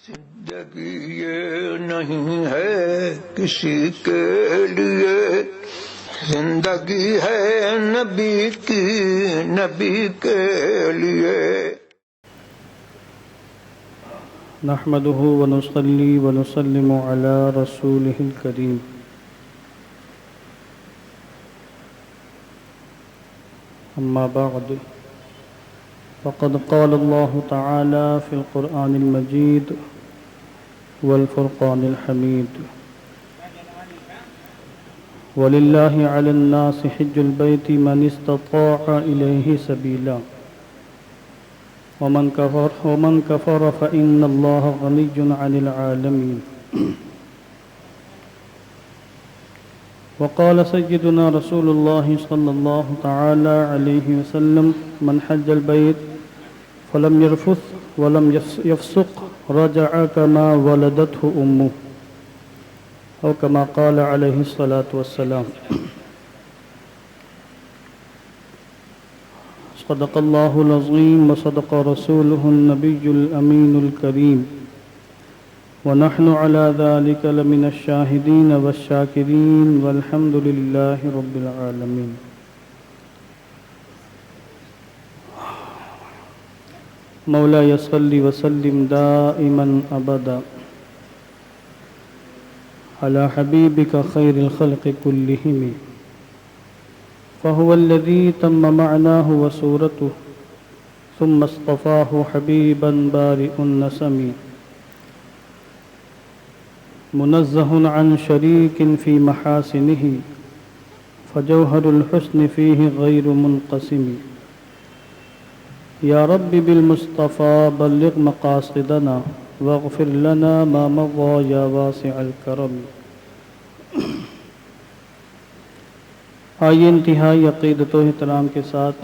زندگی یہ نہیں ہے کسی کے لیے، زندگی ہے نبی کی، نبی کے لیے۔ نحمده ونصلي ونسلم على رسوله الكريم، أما بعد، فقد قال الله تعالى في القرآن المجيد والفرقان الحميد: ولله على الناس حج البيت من استطاع إليه سبيلا ومن كفر فإن الله غني عن العالمين. وقال سيدنا رسول الله صلى الله تعالى عليه وسلم: من حج البيت فلم يرفث ولم يفسق رجع كما ولدته أمه، أو كما قال عليه الصلاة والسلام. صدق الله العظيم وصدق رسوله النبي الأمين الكريم، ونحن على ذلك لمن الشاهدين والشاكرين، والحمد لله رب العالمين. مولاي صل وسلم دائما أبدا على حبيبك خير الخلق كلهم، فهو الذي تم معناه وصورته، ثم اصطفاه حبيبا بارئ النسم، منزه عن شريك في محاسنه، فجوهر الحسن فيه غير منقسم. يا رب بالمصطفى بلغ مقاصدنا واغفر لنا ما مضى يا واسع الكرم. آئیے انتہائی عقیدت و احترام کے ساتھ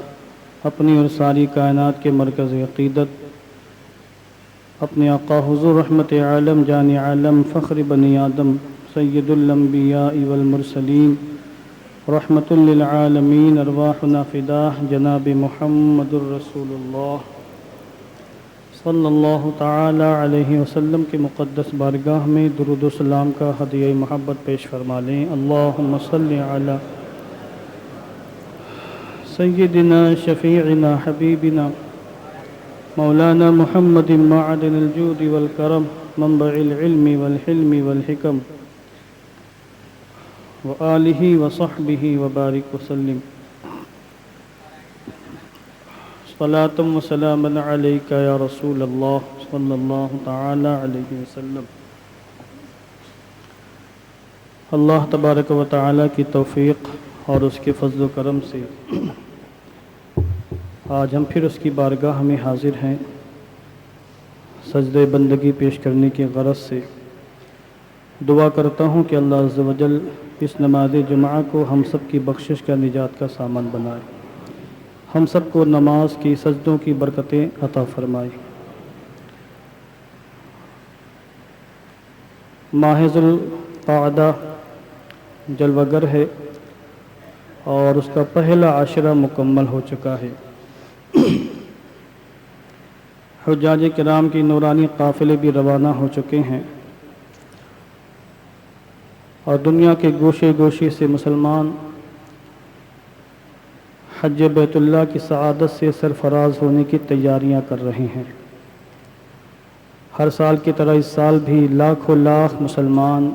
اپنی اور ساری کائنات کے مرکز عقیدت اپنے آقا حضور رحمت عالم جان عالم فخر بنی آدم سید الانبیاء والمرسلین رحمت للعالمین ارواحنا فداہ جناب محمد الرسول اللہ صلی اللہ تعالی علیہ وسلم کے مقدس بارگاہ میں درود و سلام کا ہدیہ محبت پیش فرما لیں۔ اللہم صلی علی سیدنا شفیعنا حبیبنا مولانا محمد معدن الجود والکرم منبع العلم والحلم والحکم وآلہ وصحبہ وبارک وسلم۔ صلاۃ و سلاما علیک یا رسول اللہ صلی اللہ تعالی علیہ وسلم۔ اللہ تبارک و تعالی کی توفیق اور اس کے فضل و کرم سے آج ہم پھر اس کی بارگاہ میں حاضر ہیں، سجدہ بندگی پیش کرنے کی غرض سے۔ دعا کرتا ہوں کہ اللہ عز و جل اس نماز جمعہ کو ہم سب کی بخشش کا نجات کا سامان بنائے، ہم سب کو نماز کی سجدوں کی برکتیں عطا فرمائے۔ ماہ ذو القعدہ جلوہ گر ہے اور اس کا پہلا عاشرہ مکمل ہو چکا ہے۔ حجاج کرام کی نورانی قافلے بھی روانہ ہو چکے ہیں اور دنیا کے گوشے گوشے سے مسلمان حج بیت اللہ کی سعادت سے سرفراز ہونے کی تیاریاں کر رہے ہیں۔ ہر سال کی طرح اس سال بھی لاکھوں لاکھ مسلمان،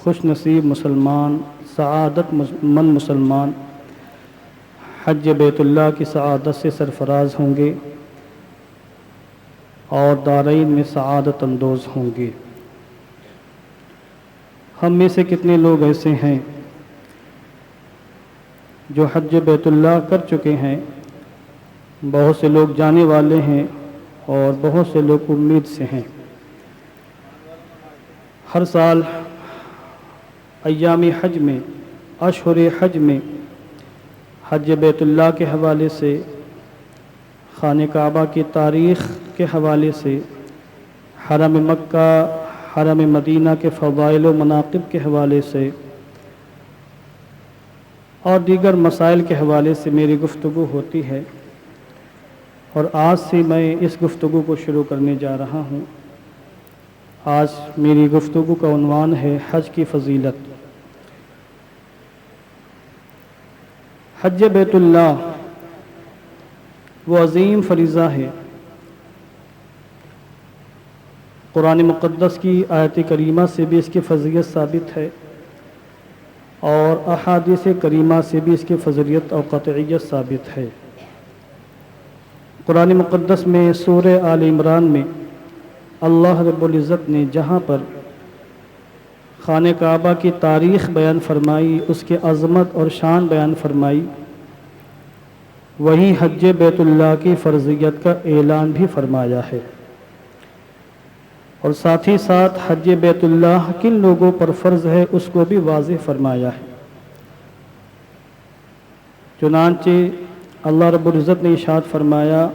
خوش نصیب مسلمان، سعادت مند مسلمان حج بیت اللہ کی سعادت سے سرفراز ہوں گے اور دارین میں سعادت اندوز ہوں گے۔ ہم میں سے کتنے لوگ ایسے ہیں جو حج بیت اللہ کر چکے ہیں، بہت سے لوگ جانے والے ہیں اور بہت سے لوگ امید سے ہیں۔ ہر سال ایام حج میں، اشہر حج میں حج بیت اللہ کے حوالے سے، خانہ کعبہ کی تاریخ کے حوالے سے، حرم مکہ، حرم مدینہ کے فضائل و مناقب کے حوالے سے اور دیگر مسائل کے حوالے سے میری گفتگو ہوتی ہے، اور آج سے میں اس گفتگو کو شروع کرنے جا رہا ہوں۔ آج میری گفتگو کا عنوان ہے حج کی فضیلت۔ حج بیت اللہ وہ عظیم فریضہ ہے۔ قرآن مقدس کی آیت کریمہ سے بھی اس کی فضیلت ثابت ہے، اور احادیث کریمہ سے بھی اس کی فضیلت اور قطعیت ثابت ہے۔ قرآن مقدس میں سورہ آل عمران میں اللہ رب العزت نے جہاں پر خانہ کعبہ کی تاریخ بیان فرمائی، اس کے عظمت اور شان بیان فرمائی، وہیں حج بیت اللہ کی فرضیت کا اعلان بھی فرمایا ہے، اور ساتھ ہی ساتھ حج بیت اللہ کن لوگوں پر فرض ہے اس کو بھی واضح فرمایا ہے۔ چنانچہ اللہ رب العزت نے ارشاد فرمایا،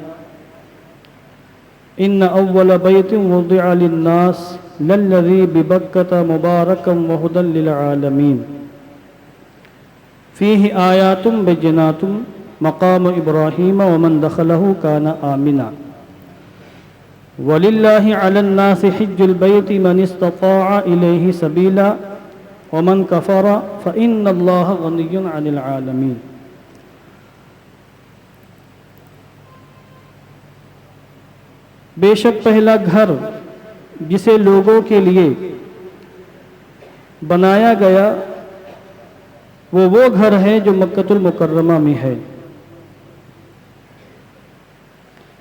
ان اول بیت وضع للناس للذی ببکۃ مبارکا وہدی للعالمین فیہ آیات بینات مقام ابراہیم ومن دخلہ کان آمنا وللہ علی الناس حج البیت من استطاع الیہ سبیلا ومن کفر فإن اللہ غنی عن العالمین۔ بے شک پہلا گھر جسے لوگوں کے لیے بنایا گیا وہ گھر ہے جو مکۃ المکرمہ میں ہے،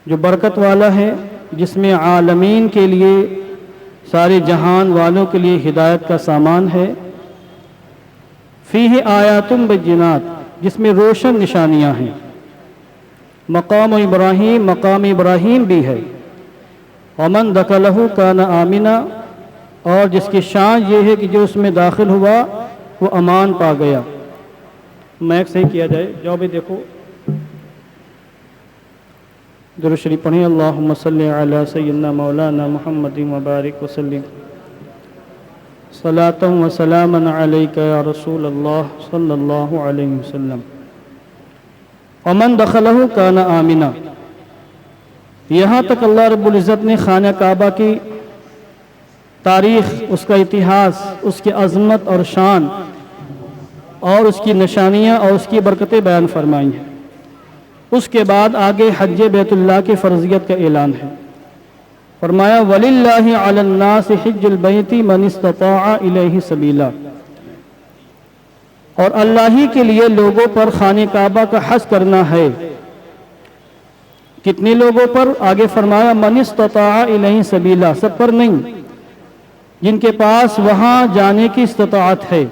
جو برکت والا ہے، جس میں عالمین کے لیے، سارے جہان والوں کے لیے ہدایت کا سامان ہے۔ فیہ آیات بینات، جس میں روشن نشانیاں ہیں۔ مقام ابراہیم، مقام ابراہیم بھی ہے۔ ومن دخلہ کان آمنا، اور جس کی شان یہ ہے کہ جو اس میں داخل ہوا وہ امان پا گیا۔ میک صحیح کیا جائے، جاؤ بھی دیکھو، درود شریف پڑھیں۔ اللہم صلی علی سیدنا مولانا محمد وبارک وسلم، صلاۃ و سلاما علیک یا رسول اللہ صلی اللہ علیہ وسلم۔ ومن دخلہ کان آمنا، یہاں تک اللہ رب العزت نے خانہ کعبہ کی تاریخ، اس کا اتہاس، اس کی عظمت اور شان اور اس کی نشانیاں اور اس کی برکتیں بیان فرمائی ہیں۔ اس کے بعد آگے حج بیت اللہ کی فرضیت کا اعلان ہے۔ فرمایا وَلِلَّهِ عَلَى النَّاسِ حِجُّ الْبَيْتِ مَنِ اسْتَطَاعَ إِلَيْهِ سَبِيلًا، اور اللہ ہی کے لیے لوگوں پر خانہ کعبہ کا حج کرنا ہے۔ کتنے لوگوں پر؟ آگے فرمایا من استطاع الیہ سبیلا، سب پر نہیں، جن کے پاس وہاں جانے کی استطاعت ہے۔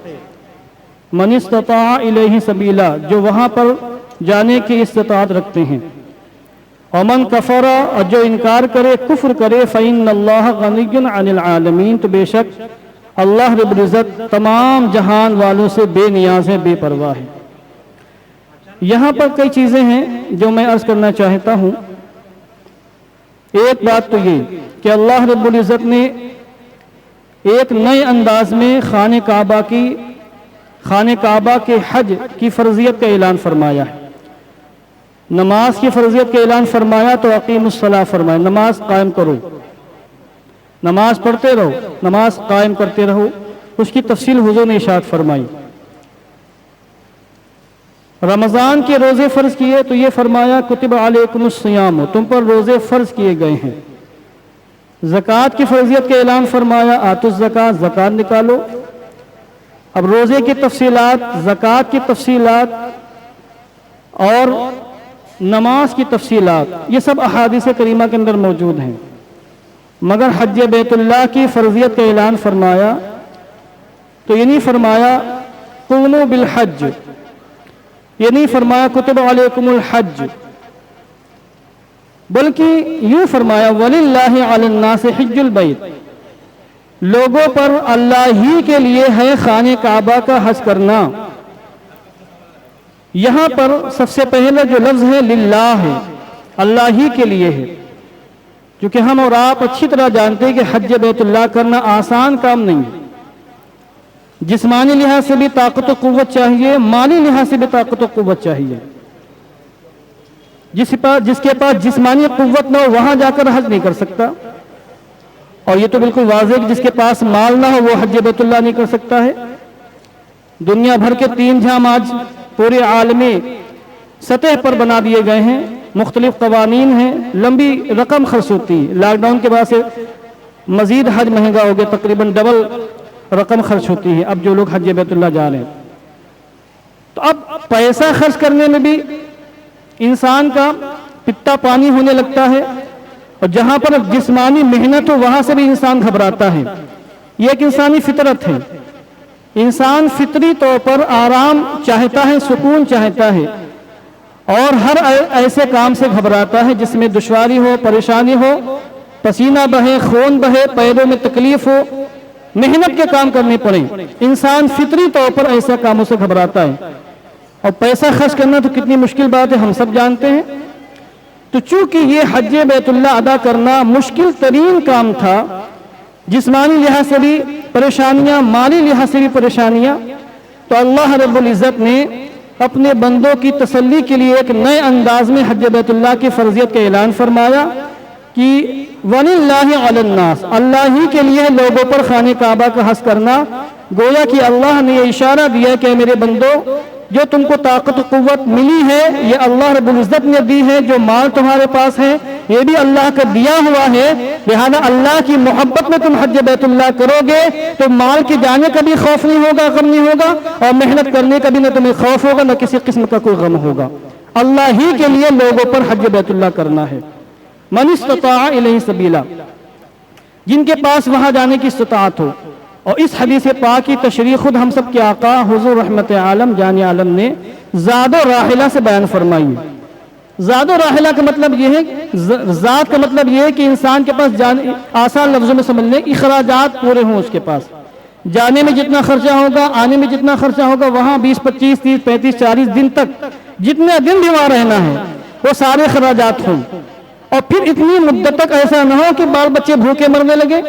من استطاع الیہ سبیلا، جو وہاں پر جانے کی استطاعت رکھتے ہیں۔ ومن کفر، اور جو انکار کرے، کفر کرے، فإن اللہ غنی عن العالمین، تو بے شک اللہ رب العزت تمام جہان والوں سے بے نیاز ہے، بے پرواہ ہے۔ یہاں پر کئی چیزیں ہیں جو میں عرض کرنا چاہتا ہوں۔ ایک بات تو یہ کہ اللہ رب العزت نے ایک نئے انداز میں خانہ کعبہ کے حج کی فرضیت کا اعلان فرمایا ہے۔ نماز کی فرضیت کا اعلان فرمایا تو اقیم الصلاۃ فرمایا، نماز قائم کرو، نماز پڑھتے رہو، نماز قائم کرتے رہو۔ اس کی تفصیل حضور نے ارشاد فرمائی۔ رمضان کے روزے فرض کیے تو یہ فرمایا کتب علیکم الصیام، تم پر روزے فرض کیے گئے ہیں۔ زکوٰۃ کی فرضیت کا اعلان فرمایا آتوا الزکاۃ، زکوٰۃ نکالو۔ اب روزے کی تفصیلات، زکوٰۃ کی تفصیلات اور نماز کی تفصیلات، یہ سب احادیث کریمہ کے اندر موجود ہیں، مگر حج بیت اللہ کی فرضیت کا اعلان فرمایا تو یہ نہیں فرمایا قوموا بالحج، یہ نہیں فرمایا کتب علیکم الحج، بلکہ یوں فرمایا وَلِلَّهِ عَلَى النَّاسِ حِجُّ الْبَيْتِ، لوگوں پر اللہ ہی کے لیے ہے خانہ کعبہ کا حج کرنا۔ یہاں پر سب سے پہلے جو لفظ ہے للہ ہے، اللہ ہی کے لیے ہے، کیونکہ ہم اور آپ اچھی طرح جانتے ہیں کہ حج بیت اللہ کرنا آسان کام نہیں ہے۔ جسمانی لحاظ سے بھی طاقت و قوت چاہیے، مالی لحاظ سے بھی طاقت و قوت چاہیے۔ جس کے پاس جسمانی قوت نہ ہو وہاں جا کر حج نہیں کر سکتا، اور یہ تو بالکل واضح ہے کہ جس کے پاس مال نہ ہو وہ حج بیت اللہ نہیں کر سکتا ہے۔ دنیا بھر کے 3 جام آج پورے عالمی سطح پر بنا دیے گئے ہیں، مختلف قوانین ہیں، لمبی رقم خرچ ہوتی ہے۔ لاک ڈاؤن کے بعد سے مزید حج مہنگا ہو گیا، تقریباً ڈبل رقم خرچ ہوتی ہے اب جو لوگ حج بیت اللہ جا رہے ہیں۔ تو اب پیسہ خرچ کرنے میں بھی انسان کا پتا پانی ہونے لگتا ہے، اور جہاں پر جسمانی محنت ہو وہاں سے بھی انسان گھبراتا ہے۔ یہ ایک انسانی فطرت ہے، انسان فطری طور پر آرام چاہتا ہے، سکون چاہتا ہے، اور ہر ایسے کام سے گھبراتا ہے جس میں دشواری ہو، پریشانی ہو، پسینہ بہے، خون بہے، پیروں میں تکلیف ہو، محنت کے کام کرنے پڑے۔ انسان فطری طور پر ایسے کاموں سے گھبراتا ہے، اور پیسہ خرچ کرنا تو کتنی مشکل بات ہے ہم سب جانتے ہیں۔ تو چونکہ یہ حج بیت اللہ ادا کرنا مشکل ترین کام تھا، جسمانی لحاظ سے بھی پریشانیاں، مالی لحاظ سے بھی پریشانیاں، تو اللہ رب العزت نے اپنے بندوں کی تسلی کے لیے ایک نئے انداز میں حج بیت اللہ کی فرضیت کا اعلان فرمایا کہ وَلِلَّهِ عَلَى النَّاسِ، اللہ ہی کے لیے لوگوں پر خانہ کعبہ کا حج کرنا۔ گویا کہ اللہ نے یہ اشارہ دیا کہ میرے بندو، جو تم کو طاقت و قوت ملی ہے یہ اللہ رب العزت نے دی ہے، جو مال تمہارے پاس ہے یہ بھی اللہ کا دیا ہوا ہے، لہذا اللہ کی محبت میں تم حج بیت اللہ کرو گے تو مال کے جانے کا بھی خوف نہیں ہوگا، غم نہیں ہوگا، اور محنت کرنے کا بھی نہ تمہیں خوف ہوگا نہ کسی قسم کا کوئی غم ہوگا۔ اللہ ہی کے لیے لوگوں پر حج بیت اللہ کرنا ہے۔ من استطاع الیہ سبیلا، جن کے پاس وہاں جانے کی استطاعت ہو۔ اور اس حدیث پاک کی تشریح خود ہم سب کے آقا حضور رحمت عالم جان عالم نے زاد و راحلہ سے بیان فرمائی ہے۔ زاد و راحلہ کا مطلب یہ ہے، ذات کا مطلب یہ ہے کہ انسان کے پاس آسان لفظوں میں سمجھ لیں، اخراجات پورے ہوں اس کے پاس، جانے میں جتنا خرچہ ہوگا، آنے میں جتنا خرچہ ہوگا، وہاں 20 25 30 35 40 دن تک جتنے دن بھی وہاں رہنا ہے وہ سارے اخراجات ہوں۔ اور پھر اتنی مدت تک ایسا نہ ہو کہ بال بچے بھوکے مرنے لگے،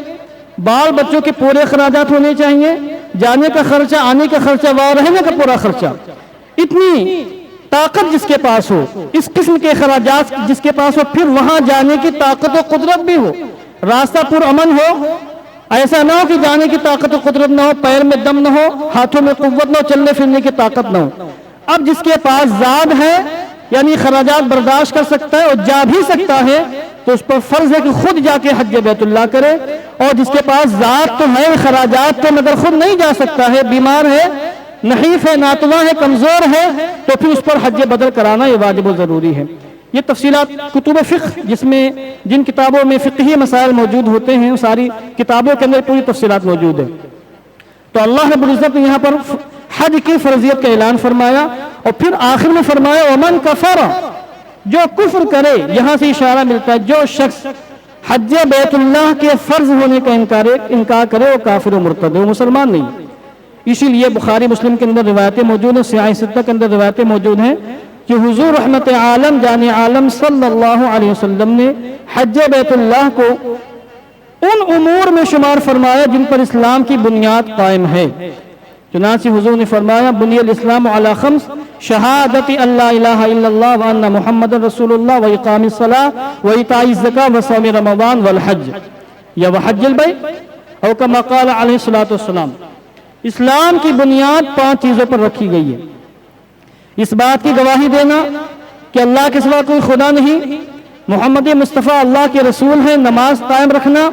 بال بچوں کے پورے اخراجات ہونے چاہیے، جانے کا خرچہ، آنے کا خرچہ، وہاں رہنے کا پورا خرچہ۔ اتنی طاقت جس کے پاس ہو، اس قسم کے اخراجات جس کے پاس ہو، پھر وہاں جانے کی طاقت و قدرت بھی ہو، راستہ پر امن ہو، ایسا نہ ہو کہ جانے کی طاقت و قدرت نہ ہو، پیر میں دم نہ ہو، ہاتھوں میں قوت نہ ہو، چلنے پھرنے کی طاقت نہ ہو۔ اب جس کے پاس زاد ہے یعنی خراجات برداشت کر سکتا ہے اور جا بھی سکتا ہے تو اس پر فرض ہے کہ خود جا کے حج بیت اللہ کرے، اور جس کے پاس ذات تو ہے، خراجات تو مگر خود نہیں جا سکتا ہے، بیمار ہے، نحیف ہے، ناتواں ہے، کمزور ہے، تو پھر اس پر حج بدل کرانا یہ واجب و ضروری ہے۔ یہ تفصیلات کتب فقہ جس میں جن کتابوں میں فقہی مسائل موجود ہوتے ہیں ساری کتابوں کے اندر پوری تفصیلات موجود ہیں۔ تو اللہ رب العزت نے یہاں پر حج کی فرضیت کا اعلان فرمایا، اور پھر آخر میں فرمایا ومن کفر، جو کفر کرے، یہاں سے اشارہ ملتا ہے جو شخص حج بیت اللہ کے فرض ہونے کا انکار کرے وہ کافر و مرتد ہے، وہ مسلمان نہیں۔ اسی لیے بخاری مسلم کے اندر روایتیں موجود ہیں، سیاہ ستہ کے اندر روایتیں موجود ہیں کہ حضور رحمت عالم جان عالم صلی اللہ علیہ وسلم نے حج بیت اللہ کو ان امور میں شمار فرمایا جن پر اسلام کی بنیاد قائم ہے۔ چنانچہ حضور نے فرمایا بنی الاسلام علی خمس، شہادت اللہ الہ الا اللہ وان محمد رسول اللہ واقام الصلاۃ وایتاء الزکاۃ وصوم رمضان والحج یا وحج البیت او کما قال علیہ الصلوۃ والسلام۔ اسلام کی بنیاد 5 چیزوں پر رکھی گئی ہے۔ اس بات کی گواہی دینا کہ اللہ کے سوا کوئی خدا نہیں، محمد مصطفیٰ اللہ کے رسول ہیں، نماز قائم رکھنا،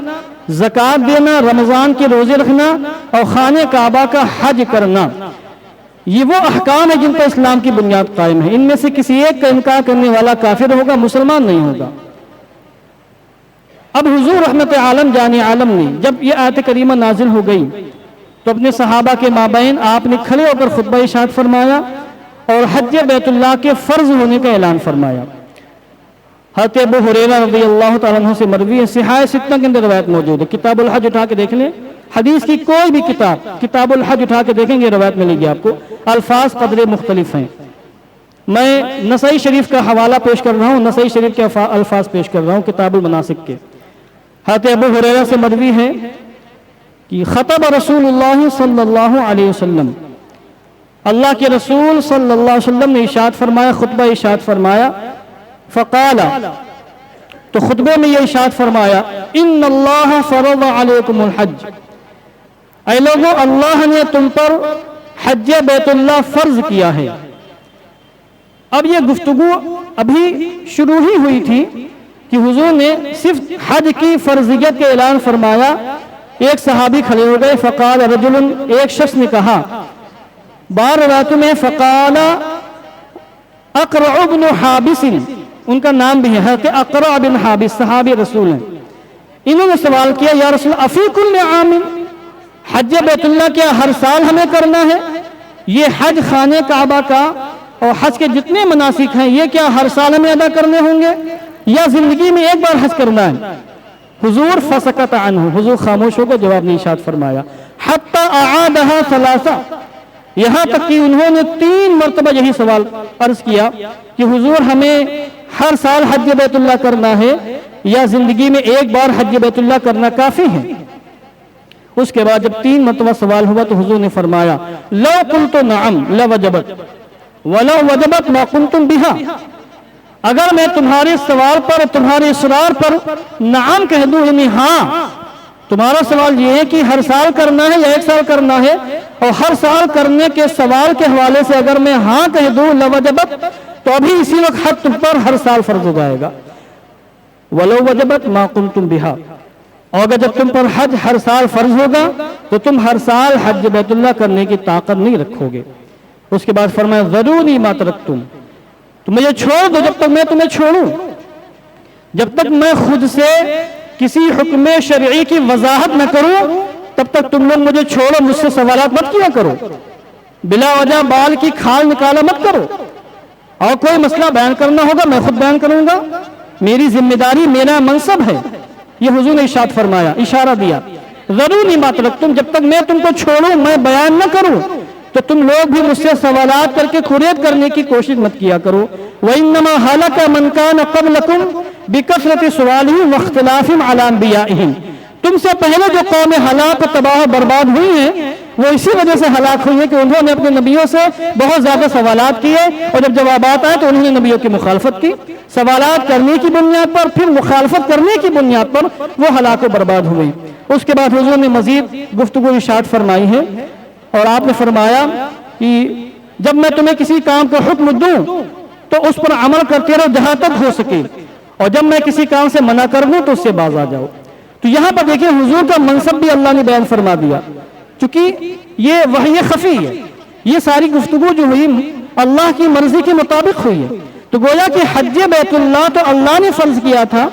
زکوٰۃ دینا، رمضان کے روزے رکھنا، اور خانہ کعبہ کا حج کرنا، یہ وہ احکام ہیں جن پر اسلام کی بنیاد قائم ہے۔ ان میں سے کسی ایک کا انکار کرنے والا کافر ہوگا، مسلمان نہیں ہوگا۔ اب حضور رحمت عالم جان عالم نے جب یہ آیت کریمہ نازل ہو گئی تو اپنے صحابہ کے مابین آپ نے کھڑے ہو کر خطبہ ارشاد فرمایا اور حج بیت اللہ کے فرض ہونے کا اعلان فرمایا۔ حضرت ابو ہریرہ رضی اللہ تعالیٰ عنہ سے مروی ہے، صحاح ستہ کے اندر روایت موجود ہے، کتاب الحج اٹھا کے دیکھ لیں، حدیث کی کوئی بھی کتاب الحج اٹھا کے دیکھیں گے روایت ملے گی آپ کو، الفاظ قدرے مختلف ہیں۔ میں نسائی شریف کا حوالہ پیش کر رہا ہوں، نسائی شریف کے الفاظ پیش کر رہا ہوں کتاب المناسک کے۔ حضرت ابو ہریرہ سے مروی ہے کہ خطب رسول اللہ صلی اللہ علیہ وسلم، اللہ کے رسول صلی اللہ علیہ وسلم نے ارشاد فرمایا، خطبہ ارشاد فرمایا، فقال، تو خطبے میں یہ ارشاد فرمایا ان اللہ فرض علیکم الحج، اے لوگوں اللہ نے تم پر حج بیت اللہ فرض کیا ہے۔ اب یہ گفتگو ابھی شروع ہی ہوئی تھی کہ حضور نے صرف حج کی فرضیت کا اعلان فرمایا، ایک صحابی کھڑے ہو گئے، فقال رجل، ایک شخص نے کہا، بار روایتوں میں فقال اقرع بن حابس، ان کا نام بھی ہے کہ اقرع بن حابس صحابی رسول ہیں، انہوں نے سوال کیا یا رسول افی کل عام، حج بیت اللہ کیا ہر سال ہمیں کرنا ہے؟ یہ حج خانہ کعبہ کا اور حج کے جتنے مناسک ہیں یہ کیا ہر سال ہمیں ادا کرنے ہوں گے یا زندگی میں ایک بار حج کرنا ہے؟ حضور فسکت عنہ، حضور خاموش ہو کر جواب نہیں ارشاد فرمایا، حتی اعادہا ثلاثہ، یہاں تک کہ انہوں نے 3 مرتبہ یہی سوال عرض کیا کہ حضور ہمیں ہر سال حج بیت اللہ کرنا ہے یا زندگی میں ایک بار حج بیت اللہ کرنا کافی ہے؟ اس کے بعد جب 3 مرتبہ سوال ہوا تو حضور نے فرمایا لو قلت نعم لوجبت ولو وجبت ما قلتم بها، اگر میں تمہارے سوال پر تمہارے اصرار پر نعم کہہ دوں یعنی ہاں، تمہارا سوال یہ ہے کہ ہر سال کرنا ہے یا ایک سال کرنا ہے، اور ہر سال کرنے کے سوال کے حوالے سے اگر میں ہاں کہہ دوں لوجبت، تو ابھی اسی وقت حج تم پر ہر سال فرض ہو جائے گا، ولو وجبت ما قلتم بها، اور اگر جب تم پر حج ہر سال فرض ہوگا تو تم ہر سال حج بیت اللہ کرنے کی طاقت نہیں رکھو گے۔ اس کے بعد فرمایا ذرونی ما ترکتم، تو مجھے چھوڑ دو جب تک میں تمہیں چھوڑوں، جب تک میں خود سے کسی حکم شرعی کی وضاحت نہ کروں تب تک تم لوگ مجھے چھوڑو، مجھ سے سوالات مت کیا کرو، بلا وجہ بال کی کھال نکالا مت کرو، اور کوئی مسئلہ بیان کرنا ہوگا میں خود بیان کروں گا، میری ذمہ داری میرا منصب ہے۔ یہ حضور نے ارشاد فرمایا، اشارہ دیا ذرونی ما ترکتم، جب تک میں تم کو چھوڑوں میں بیان نہ کروں تو تم لوگ بھی مجھ سے سوالات کر کے کھریت کرنے کی کوشش مت کیا کرو۔ وَإِنَّمَا هَلَكَ مَنْ كَانَ قَبْلَكُمْ بِكَثْرَةِ سُؤَالِهِمْ وَاخْتِلَافِهِمْ عَلَى أَنْبِيَائِهِمْ، تم سے پہلے جو قوم ہلاک تباہ برباد ہوئی ہیں وہ اسی وجہ سے ہلاک ہوئی ہیں کہ انہوں نے اپنے نبیوں سے بہت زیادہ سوالات کیے، اور جب جوابات آئے تو انہوں نے نبیوں کی مخالفت کی، سوالات کرنے کی بنیاد پر پھر مخالفت کرنے کی بنیاد پر وہ ہلاک و برباد ہوئے۔ اس کے بعد حضور نے مزید گفتگو ارشاد فرمائی ہے، اور آپ نے فرمایا کہ جب میں تمہیں کسی کام کا حکم دوں تو اس پر عمل کرتے رہو جہاں تک ہو سکے، اور جب میں کسی کام سے منع کر دوں تو اس سے باز آ جاؤ۔ تو یہاں پر دیکھیں حضور کا منصب بھی اللہ نے بیان فرما دیا، چونکہ یہ وحی خفی ہے، یہ ساری گفتگو جو ہوئی اللہ کی مرضی کے مطابق ہوئی ہے، تو گویا کہ حج بیت اللہ تو اللہ نے فرض کیا تھا،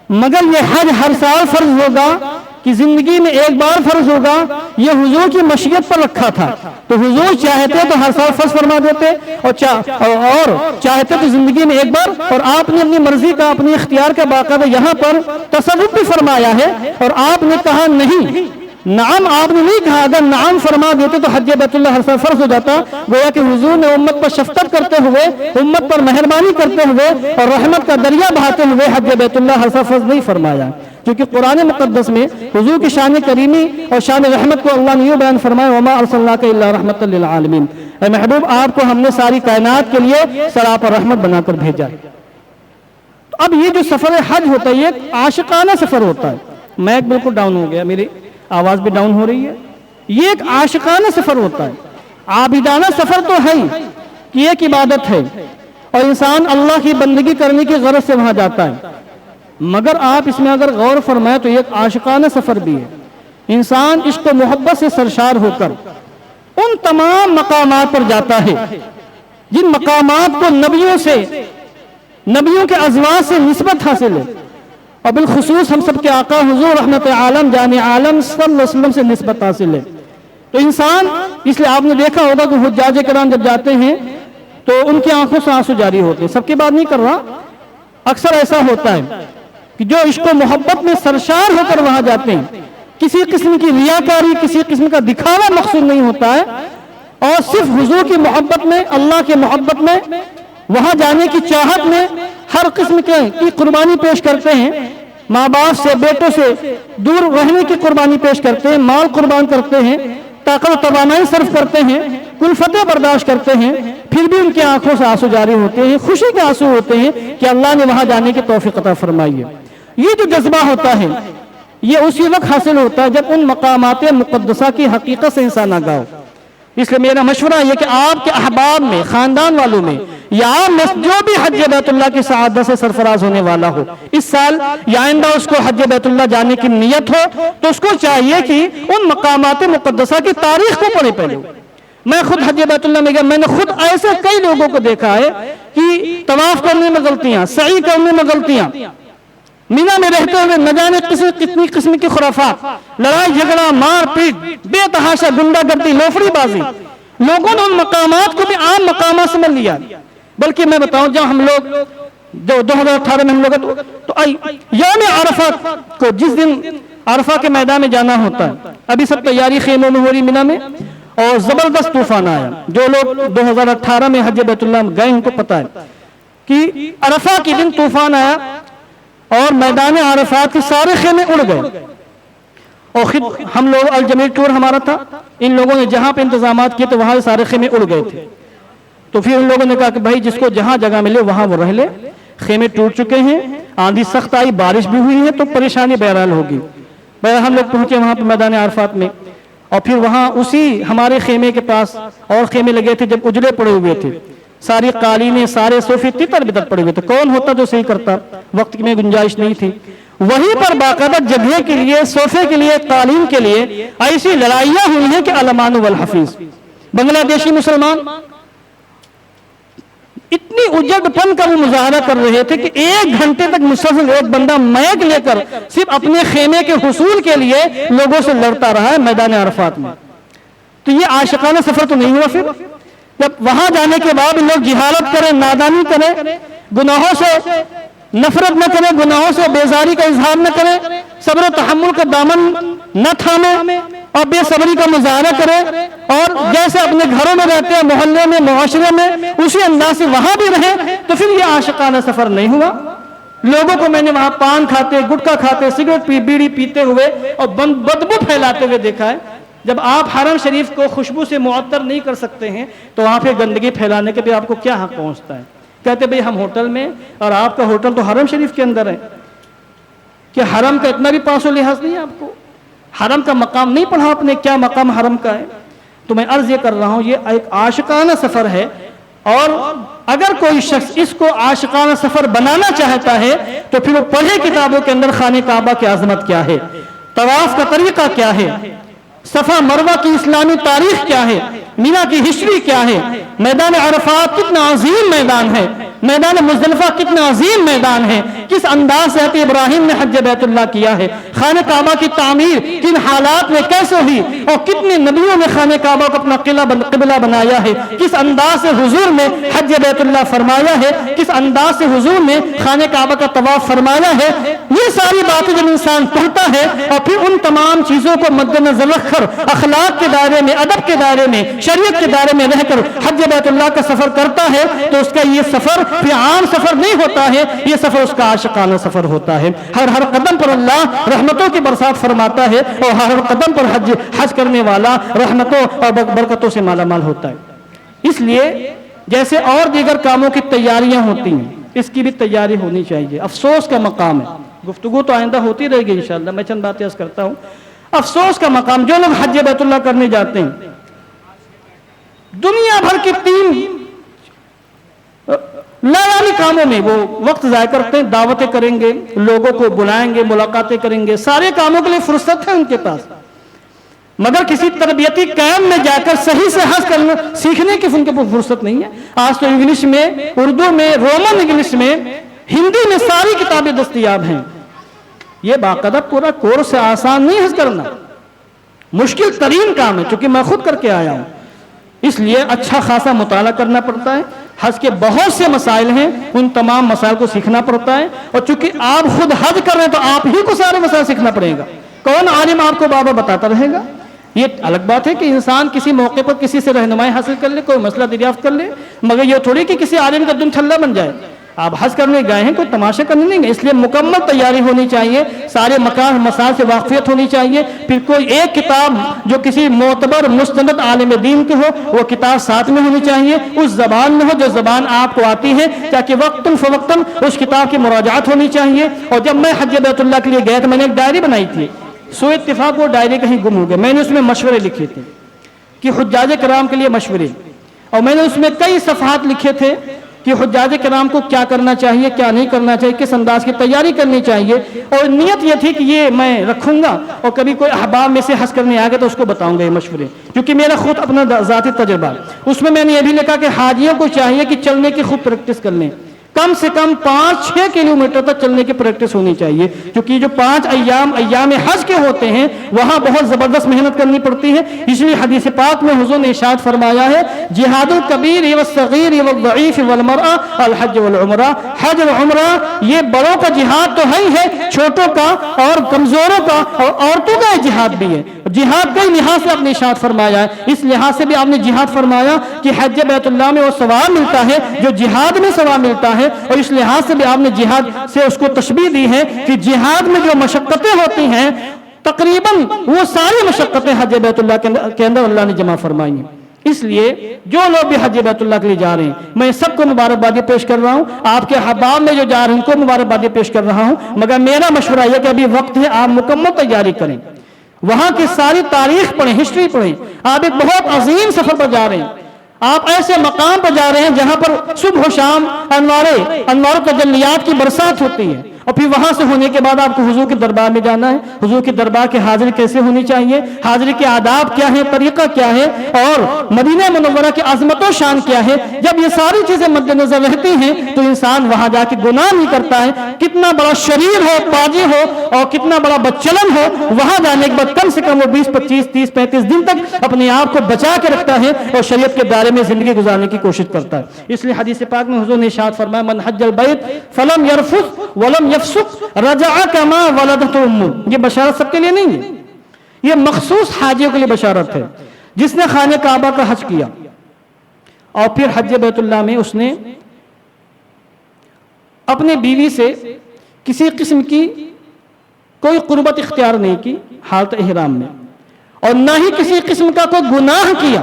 مگر یہ حج ہر سال فرض ہوگا کہ زندگی میں ایک بار فرض ہوگا، یہ حضور کی مشیت پر رکھا تھا۔ تو حضور چاہتے تو ہر سال فرض فرما دیتے، اور چاہتے تو زندگی میں ایک بار، اور آپ نے اپنی مرضی کا اپنی اختیار کا باقاعدہ یہاں پر تصرف بھی فرمایا ہے، اور آپ نے کہا نہیں، نعم آپ نے نہیں کہا، اگر نعم فرما دیتے تو حج بیت اللہ ہر سال فرض ہو جاتا۔ گویا کہ حضور نے امت پر شفقت کرتے ہوئے، امت پر مہربانی کرتے ہوئے اور رحمت کا دریا بہاتے ہوئے حج بیت اللہ ہر سال فرض نہیں فرمایا، کیونکہ قرآن مقدس میں حضور کی شان کریمی اور شان رحمت کو اللہ نے یہ بیان فرمایا وما ارسلناک الا رحمۃ للعالمین، اے محبوب آپ کو ہم نے ساری کائنات کے لیے سراپا رحمت بنا کر بھیجا۔ تو اب یہ جو سفر حج ہوتا ہے یہ ایک عاشقانہ سفر ہوتا ہے، میں بالکل ڈاؤن ہو گیا، میری آواز بھی ڈاؤن ہو رہی ہے، یہ ایک عاشقانہ سفر ہوتا ہے، عابدانہ سفر تو ہے کہ ایک عبادت ہے اور انسان اللہ کی بندگی کرنے کی غرض سے وہاں جاتا ہے، مگر آپ اس میں اگر غور فرمائیں تو یہ ایک عاشقانہ سفر بھی ہے، انسان عشق و محبت سے سرشار ہو کر ان تمام مقامات پر جاتا ہے جن مقامات کو نبیوں کے ازواج سے نسبت حاصل ہے، اور بالخصوص ہم سب کے آقا حضور رحمت عالم جان عالم صلی اللہ علیہ وسلم سے نسبت حاصل ہے۔ تو انسان، اس لیے آپ نے دیکھا ہوگا کہ حجاج کرام جب جاتے ہیں تو ان کی آنکھوں سے آنسو جاری ہوتے ہیں، سب کی بات نہیں کر رہا، اکثر ایسا ہوتا ہے کہ جو عشق و محبت میں سرشار ہو کر وہاں جاتے ہیں، کسی قسم کی ریاکاری، کسی قسم کا دکھاوا مقصود نہیں ہوتا ہے، اور صرف حضور کی محبت میں، اللہ کی محبت میں، وہاں جانے کی چاہت میں ہر قسم کی قربانی پیش کرتے ہیں، ماں باپ سے، بیٹوں سے دور رہنے کی قربانی پیش کرتے ہیں، مال قربان کرتے ہیں، طاقت و توانائی صرف کرتے ہیں، کلفتیں برداشت کرتے ہیں، پھر بھی ان کی آنکھوں سے آنسو جاری ہوتے ہیں، خوشی کے آنسو ہوتے ہیں کہ اللہ نے وہاں جانے کی توفیق عطا فرمائی ہے۔ یہ جو جذبہ ہوتا ہے یہ اسی وقت حاصل ہوتا ہے جب ان مقامات مقدسہ کی حقیقت سے انسان آگاہ ہو۔ اس لیے میرا مشورہ یہ کہ آپ کے احباب میں، خاندان والوں میں یا عام میں جو بھی حج بیت اللہ کی سعادت سے سرفراز ہونے والا ہو، اس سال یا آئندہ اس کو حج بیت اللہ جانے کی نیت ہو تو اس کو چاہیے کہ ان مقامات مقدسہ کی تاریخ کو پڑھے پہلے۔ میں خود حج بیت اللہ میں گیا، میں نے خود ایسے کئی لوگوں کو دیکھا ہے کہ طواف کرنے میں غلطیاں، سعی کرنے میں غلطیاں، مینا میں رہتے ہوئے نہ جانے کتنی قسم کی خرافات، لڑائی جھگڑا، مار پیٹ، بے تحاشا گنڈا گردی، لوفڑی بازی، لوگوں نے ان مقامات کو بھی عام مقامات سمجھ لیا۔ بلکہ میں بتاؤں جب ہم لوگ جو 2018 میں ہم لوگ تو یوم عرفات کو جس دن عرفہ کے میدان میں جانا ہوتا ہے، ابھی سب تیاری خیموں میں ہو رہی مینا میں، اور زبردست طوفان آیا۔ جو لوگ 2018 میں حج بیت اللہ گئے ان کو پتا ہے کہ عرفہ کے دن طوفان آیا اور میدان عرفات کے سارے خیمے اڑ گئے، اور ہم لوگ الجمیل ٹور ہمارا تھا، ان لوگوں نے جہاں پہ انتظامات کیے تو وہاں سارے خیمے اڑ گئے تھے۔ تو پھر ان لوگوں نے کہا کہ بھائی جس کو جہاں جگہ ملے وہاں وہ رہ لے، خیمے ٹوٹ چکے ہیں، آندھی سخت آئی، بارش بھی ہوئی ہے تو پریشانی بہرحال ہوگی۔ بہرحال ہم لوگ پہنچے وہاں پہ میدان عرفات میں، اور پھر وہاں اسی ہمارے خیمے کے پاس اور خیمے لگے تھے جب اجڑے پڑے ہوئے تھے، ساری قالینیں، سارے صوفے تتر بتر پڑے ہوئے تھے، کون ہوتا جو صحیح کرتا، وقت میں گنجائش نہیں تھی۔ وہیں پر باقاعدہ جگہ کے لیے، صوفے کے لیے، قالین کے لیے ایسی لڑائیاں ہوئی ہیں کہ علمان والحفیظ، بنگلہ دیشی مسلمان اتنی اجڑ پن کا وہ مظاہرہ کر رہے تھے کہ 1 گھنٹے تک مسلسل ایک بندہ میک لے کر صرف اپنے خیمے کے حصول کے لیے لوگوں سے لڑتا رہا ہے میدان عرفات میں۔ تو یہ عاشقانہ سفر تو نہیں ہوا۔ پھر جب وہاں جانے کے بعد لوگ جہالت کریں، نادانی کریں، گناہوں سے نفرت نہ کریں، گناہوں سے بیزاری کا اظہار نہ کریں، صبر و تحمل کا دامن نہ تھامیں اور بے صبری کا مظاہرہ کریں، اور جیسے اپنے گھروں میں رہتے ہیں، محلے میں، معاشرے میں، اسی انداز سے وہاں بھی رہیں، تو پھر یہ عاشقانہ سفر نہیں ہوا۔ لوگوں کو میں نے وہاں پان کھاتے، گٹکا کھاتے، سگریٹ بیڑی پیتے ہوئے اور بدبو پھیلاتے ہوئے دیکھا ہے۔ جب آپ حرم شریف کو خوشبو سے معطر نہیں کر سکتے ہیں تو وہاں پہ گندگی پھیلانے کے بھی آپ کو کیا حق پہنچتا ہے؟ کہتے بھئی ہم ہوٹل میں، اور آپ کا ہوٹل تو حرم شریف کے اندر ہے، کہ حرم کا اتنا بھی پاس و لحاظ نہیں ہے آپ کو؟ حرم کا مقام نہیں پڑھا آپ نے، کیا مقام حرم کا ہے؟ تو میں عرض یہ کر رہا ہوں یہ ایک عاشقانہ سفر ہے، اور اگر کوئی شخص اس کو عاشقانہ سفر بنانا چاہتا ہے تو پھر وہ پڑھے کتابوں کے اندر خانہ کعبہ کی عظمت کیا ہے، طواف کا طریقہ کیا ہے، صفا مروہ کی اسلامی تاریخ کیا ہے، مینا کی ہسٹری کیا ہے، میدان عرفات کتنا عظیم میدان ہے، میدان مزدلفہ کتنا عظیم میدان ہے، کس انداز سے حضرت ابراہیم نے حج بیت اللہ کیا ہے، خانہ کعبہ کی تعمیر کن حالات میں کیسے ہوئی، اور کتنے نبیوں نے خانہ کعبہ کو اپنا قبلہ بنایا ہے، کس انداز سے حضور نے حج بیت اللہ فرمایا ہے، کس انداز سے حضور نے خانہ کعبہ کا طواف فرمایا ہے۔ یہ ساری باتیں جب انسان پڑھتا ہے اور پھر ان تمام چیزوں کو مد نظر رکھ کر اخلاق کے دائرے میں، ادب کے دائرے میں، شریعت کے دائرے میں رہ کر حج بیت اللہ کا سفر کرتا ہے تو اس کا یہ سفر پھر عام سفر نہیں ہوتا ہے، یہ سفر اس کا عاشقانہ سفر ہوتا ہے۔ ہر قدم پر اللہ رحمتوں کی برسات فرماتا ہے، اور ہر قدم پر حج کرنے والا رحمتوں اور برکتوں سے مالا مال ہوتا ہے۔ اس لیے جیسے اور دیگر کاموں کی تیاریاں ہوتی ہیں، اس کی بھی تیاری ہونی چاہیے۔ افسوس کا مقام ہے، گفتگو تو آئندہ ہوتی رہے گی انشاءاللہ، میں چند باتیں عرض کرتا ہوں۔ افسوس کا مقام، جو لوگ حج بیت اللہ کرنے جاتے ہیں دنیا بھر کی 3 لایانی کاموں میں وہ وقت ضائع کرتے ہیں، دعوتیں کریں گے، لوگوں کو بلائیں گے، ملاقاتیں کریں گے، سارے کاموں کے لیے فرصت ہے ان کے پاس، مگر کسی تربیتی کیمپ میں جا کر صحیح سے حج کرنا سیکھنے کی ان کے پاس فرصت نہیں ہے۔ آج تو انگلش میں، اردو میں، رومن انگلش میں، ہندی میں ساری کتابیں دستیاب ہیں۔ یہ باقاعدہ پورا کورس آسان نہیں حج کرنا، مشکل ترین کام ہے، چونکہ میں خود کر کے آیا ہوں، اس لیے اچھا خاصا مطالعہ کرنا پڑتا ہے۔ حج کے بہت سے مسائل ہیں، ان تمام مسائل کو سیکھنا پڑتا ہے، اور چونکہ آپ خود حج کر رہے ہیں تو آپ ہی کو سارے مسائل سیکھنا پڑے گا، کون عالم آپ کو بابا بتاتا رہے گا؟ یہ الگ بات ہے کہ انسان کسی موقع پر کسی سے رہنمائی حاصل کر لے، کوئی مسئلہ دریافت کر لے، مگر یہ تھوڑی کہ کسی عالم کا دم چھلا بن جائے۔ آپ حج کرنے گئے ہیں، کوئی تماشا کرنے نہیں گئے، اس لیے مکمل تیاری ہونی چاہیے، سارے مکان مسائل سے واقفیت ہونی چاہیے، پھر کوئی ایک کتاب جو کسی معتبر مستند عالم دین کی ہو وہ کتاب ساتھ میں ہونی چاہیے، اس زبان میں ہو جو زبان آپ کو آتی ہے، تاکہ وقتاً فوقتاً اس کتاب کی مراجعات ہونی چاہیے۔ اور جب میں حج بیت اللہ کے لیے گیا تو میں نے ایک ڈائری بنائی تھی، سو اتفاق وہ ڈائری کہیں گم ہو گئے، میں نے اس میں مشورے لکھے تھے کہ حجاج کرام کے لیے مشورے، اور میں نے اس میں کئی صفحات لکھے تھے کہ حجاج کرام کو کیا کرنا چاہیے، کیا نہیں کرنا چاہیے، کس انداز کی تیاری کرنی چاہیے، اور نیت یہ تھی کہ یہ میں رکھوں گا، اور کبھی کوئی احباب میں سے حج کرنے آ گئے تو اس کو بتاؤں گا یہ مشورے، کیونکہ میرا خود اپنا ذاتی تجربہ۔ اس میں نے یہ بھی لکھا کہ حاجیوں کو چاہیے کہ چلنے کی خود پریکٹس کر لیں، کم سے کم 5-6 کلومیٹر تک چلنے کی پریکٹس ہونی چاہیے، کیونکہ جو 5 ایام حج کے ہوتے ہیں وہاں بہت زبردست محنت کرنی پڑتی ہے۔ اس لیے حدیث پاک میں حضور نے ارشاد فرمایا ہے، جہاد الکبیر والصغیر والضعیف والمرأة الحج والعمرہ، حج اور عمرہ یہ بڑوں کا جہاد تو ہے ہی ہے، چھوٹوں کا اور کمزوروں کا اور عورتوں کا جہاد بھی ہے۔ جہاد کئی لحاظ سے آپ نے ارشاد فرمایا ہے، اس لحاظ سے بھی آپ نے جہاد فرمایا کہ حج بیت اللہ میں وہ ثواب ملتا ہے جو جہاد میں ثواب ملتا ہے، اور اس لحاظ سے بھی آپ نے جہاد سے اس کو تشبیہ دی ہے کہ جہاد میں جو مشقتیں ہوتی ہیں تقریباً وہ ساری مشقتیں حج بیت اللہ کے اندر اللہ نے جمع فرمائی ہیں۔ اس لیے جو لوگ بھی حج بیت اللہ کے لیے جا رہے ہیں میں سب کو مبارکبادی پیش کر رہا ہوں، آپ کے احباب میں جو جا رہے ہیں ان کو مبارکبادی پیش کر رہا ہوں، مگر میرا مشورہ یہ کہ ابھی وقت ہے، آپ مکمل تیاری کریں، وہاں کی ساری تاریخ پڑھیں، ہسٹری پڑھیں، آپ ایک بہت عظیم سفر پر جا رہے ہیں، آپ ایسے مقام پر جا رہے ہیں جہاں پر صبح و شام انوار تجلیات کی برسات ہوتی ہے، اور پھر وہاں سے ہونے کے بعد آپ کو حضور کے دربار میں جانا ہے۔ حضور کے دربار کی حاضری کیسے ہونی چاہیے، حاضری کے آداب کیا ہے، طریقہ کیا ہے، اور مدینہ منورہ کی عظمت و شان کیا ہے، جب یہ ساری چیزیں مد نظر رہتی ہیں تو انسان وہاں جا کے گناہ نہیں کرتا ہے، کتنا بڑا شریر ہو، پاجی ہو، اور کتنا بڑا بدچلن ہو، وہاں جانے کے بعد کم سے کم وہ 20 25 30 35 دن تک اپنے آپ کو بچا کے رکھتا ہے اور شریعت کے دائرے میں زندگی گزارنے کی کوشش کرتا ہے۔ اس لیے حدیث پاک میں حضور نے ارشاد فرمایا، من حج البیت فلم یرفث ولم یفسق رجع کما ولدته امه۔ یہ بشارت سب کے لیے نہیں ہے، یہ مخصوص حاجیوں کے لیے بشارت ہے۔ جس نے خانہ کعبہ کا حج کیا اور پھر حج بیت اللہ میں اس نے اپنے بیوی سے کسی قسم کی کوئی قربت اختیار نہیں کی حالت احرام میں، اور نہ ہی کسی قسم کا کوئی گناہ کیا،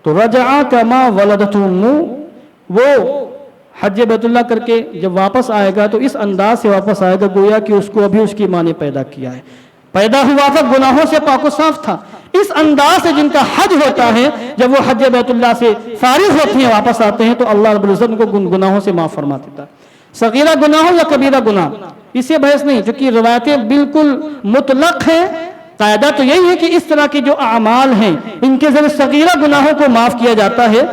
تو رجع کما ولدته امه، وہ حج بیت اللہ کر کے جب واپس آئے گا تو اس انداز سے واپس آئے گا گویا کہ اس کو ابھی اس کی ماں نے پیدا کیا ہے، پیدا ہوا تھا گناہوں سے پاک و صاف تھا۔ اس انداز سے جن کا حج ہوتا ہے جب وہ حج بیت اللہ سے فارغ ہوتے ہیں واپس آتے ہیں تو اللہ رب العزت ان کو گناہوں سے معاف فرما دیتا ہے، صغیرہ گناہ ہو یا کبیرہ گناہ، اس سے بحث نہیں، چونکہ روایتیں بالکل مطلق ہیں۔ قاعدہ تو یہی ہے کہ اس طرح کے جو اعمال ہیں ان کے ذریعے صغیرہ گناہوں کو معاف کیا جاتا ہے،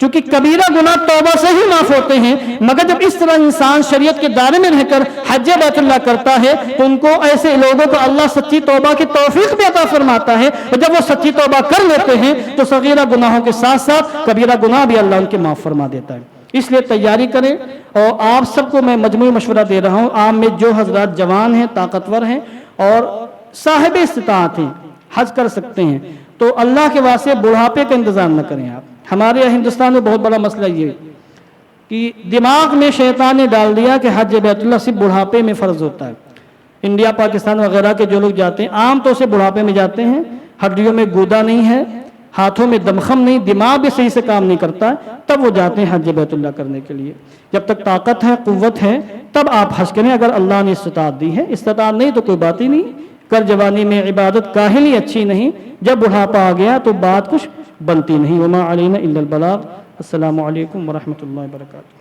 چونکہ کبیرہ گناہ توبہ سے ہی معاف ہوتے ہیں، مگر جب اس طرح انسان شریعت کے دائرے میں رہ کر حج بیت اللہ کرتا ہے تو ان کو ایسے لوگوں کو اللہ سچی توبہ کی توفیق بھی عطا فرماتا ہے، اور جب وہ سچی توبہ کر لیتے ہیں تو صغیرہ گناہوں کے ساتھ ساتھ کبیرہ گناہ بھی اللہ ان کے معاف فرما دیتا ہے۔ اس لیے تیاری کریں، اور آپ سب کو میں مجموعی مشورہ دے رہا ہوں، عام میں جو حضرات جوان ہیں، طاقتور ہیں اور صاحب استطاعت ہیں، حج کر سکتے ہیں، تو اللہ کے واسطے بڑھاپے کا انتظام نہ کریں۔ آپ ہمارے ہندوستان میں بہت بڑا مسئلہ یہ کہ دماغ میں شیطان نے ڈال دیا کہ حج بیت اللہ صرف بڑھاپے میں فرض ہوتا ہے۔ انڈیا پاکستان وغیرہ کے جو لوگ جاتے ہیں عام طور سے بڑھاپے میں جاتے ہیں، ہڈیوں میں گودا نہیں ہے، ہاتھوں میں دمخم نہیں، دماغ بھی صحیح سے کام نہیں کرتا، تب وہ جاتے ہیں حج بیت اللہ کرنے کے لیے۔ جب تک طاقت ہے، قوت ہے، تب آپ حج کریں اگر اللہ نے استطاعت دی ہے، استطاعت نہیں تو کوئی بات ہی نہیں۔ کر جوانی میں عبادت کاہلی اچھی نہیں، جب بڑھاپا آ گیا تو بات کچھ بنتی نہیں۔ وما علینا الا البلاغ۔ السلام علیکم ورحمۃ اللہ وبرکاتہ۔